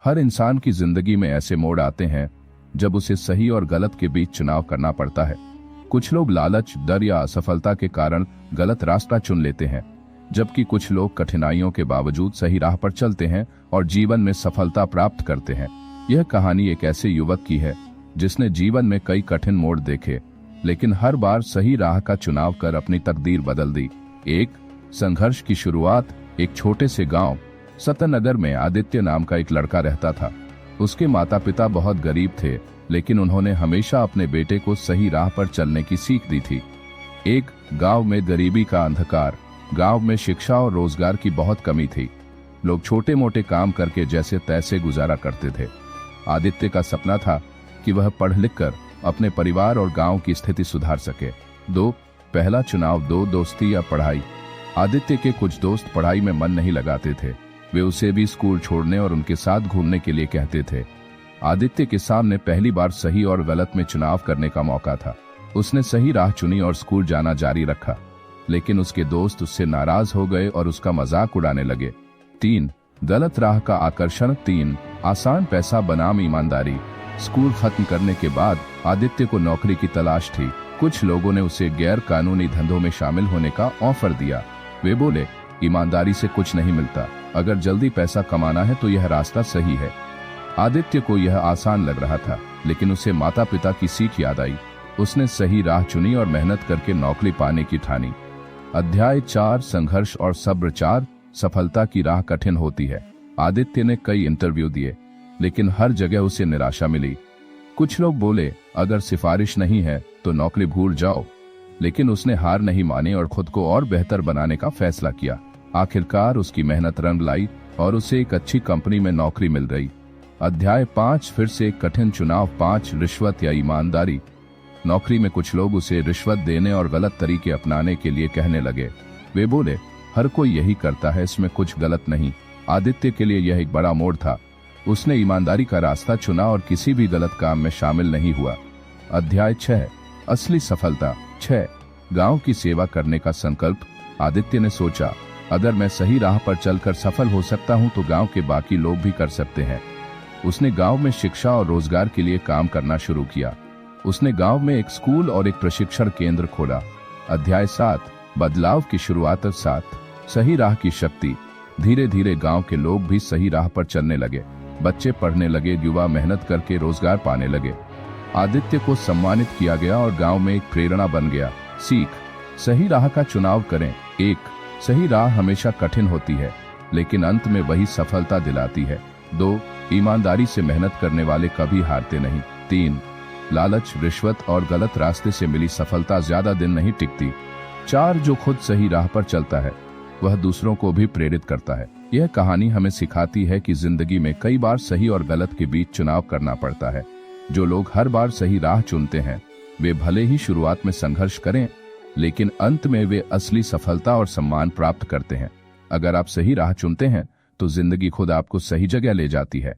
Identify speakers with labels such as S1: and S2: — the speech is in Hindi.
S1: हर इंसान की जिंदगी में ऐसे मोड़ आते हैं जब उसे सही और गलत के बीच चुनाव करना पड़ता है। कुछ लोग लालच, डर या असफलता के कारण गलत रास्ता चुन लेते हैं, जबकि कुछ लोग कठिनाइयों के बावजूद सही राह पर चलते हैं और जीवन में सफलता प्राप्त करते हैं। यह कहानी एक ऐसे युवक की है जिसने जीवन में कई कठिन मोड़ देखे, लेकिन हर बार सही राह का चुनाव कर अपनी तकदीर बदल दी। एक संघर्ष की शुरुआत एक छोटे से गांव सतनगर में आदित्य नाम का एक लड़का रहता था। उसके माता पिता बहुत गरीब थे, लेकिन उन्होंने हमेशा अपने बेटे को सही राह पर चलने की सीख दी थी। एक गांव में गरीबी का अंधकार, गांव में शिक्षा और रोजगार की बहुत कमी थी। लोग छोटे मोटे काम करके जैसे तैसे गुजारा करते थे। आदित्य का सपना था कि वह पढ़ लिख कर अपने परिवार और गांव की स्थिति सुधार सके। पहला चुनाव, दोस्ती या पढ़ाई। आदित्य के कुछ दोस्त पढ़ाई में मन नहीं लगाते थे। वे उसे भी स्कूल छोड़ने और उनके साथ घूमने के लिए कहते थे। आदित्य के सामने पहली बार सही और गलत में चुनाव करने का मौका था। उसने सही राह चुनी और स्कूल जाना जारी रखा, लेकिन उसके दोस्त उससे नाराज हो गए और उसका मजाक उड़ाने लगे। 3 गलत राह का आकर्षण। 3 आसान पैसा बनाम ईमानदारी। स्कूल खत्म करने के बाद आदित्य को नौकरी की तलाश थी। कुछ लोगों ने उसे गैर कानूनी धंधों में शामिल होने का ऑफर दिया। वे बोले, ईमानदारी से कुछ नहीं मिलता, अगर जल्दी पैसा कमाना है तो यह रास्ता सही है। आदित्य को यह आसान लग रहा था, लेकिन उसे माता पिता की सीख याद आई। उसने सही राह चुनी और मेहनत करके नौकरी पाने की ठानी। अध्याय 4 संघर्ष और सब्र। 4 सफलता की राह कठिन होती है। आदित्य ने कई इंटरव्यू दिए, लेकिन हर जगह उसे निराशा मिली। कुछ लोग बोले, अगर सिफारिश नहीं है तो नौकरी भूल जाओ, लेकिन उसने हार नहीं मानी और खुद को और बेहतर बनाने का फैसला किया। आखिरकार उसकी मेहनत रंग लाई और उसे एक अच्छी कंपनी में नौकरी मिल गई। अध्याय 5 फिर से एक कठिन चुनाव। 5 रिश्वत या ईमानदारी। नौकरी में कुछ लोग उसे रिश्वत देने और गलत तरीके अपनाने के लिए कहने लगे। वे बोले, हर कोई यही करता है, इसमें कुछ गलत नहीं। आदित्य के लिए यह एक बड़ा मोड़ था। उसने ईमानदारी का रास्ता चुना और किसी भी गलत काम में शामिल नहीं हुआ। अध्याय 6 असली सफलता। 6 गांव की सेवा करने का संकल्प। आदित्य ने सोचा, अगर मैं सही राह पर चलकर सफल हो सकता हूं तो गांव के बाकी लोग भी कर सकते हैं। उसने गांव में शिक्षा और रोजगार के लिए काम करना शुरू किया। उसने गांव में एक स्कूल और एक प्रशिक्षण केंद्र खोला। अध्याय 7 बदलाव की शुरुआत। 7 सही राह की शक्ति। धीरे धीरे गांव के लोग भी सही राह पर चलने लगे। बच्चे पढ़ने लगे, युवा मेहनत करके रोजगार पाने लगे। आदित्य को सम्मानित किया गया और गांव में एक प्रेरणा बन गया। सीख, सही राह का चुनाव करें। 1 सही राह हमेशा कठिन होती है, लेकिन अंत में वही सफलता दिलाती है। 2 ईमानदारी से मेहनत करने वाले कभी हारते नहीं। 3 लालच, रिश्वत और गलत रास्ते से मिली सफलता ज्यादा दिन नहीं टिकती। 4 जो खुद सही राह पर चलता है वह दूसरों को भी प्रेरित करता है। यह कहानी हमें सिखाती है कि जिंदगी में कई बार सही और गलत के बीच चुनाव करना पड़ता है। जो लोग हर बार सही राह चुनते हैं वे भले ही शुरुआत में संघर्ष करें, लेकिन अंत में वे असली सफलता और सम्मान प्राप्त करते हैं। अगर आप सही राह चुनते हैं तो जिंदगी खुद आपको सही जगह ले जाती है।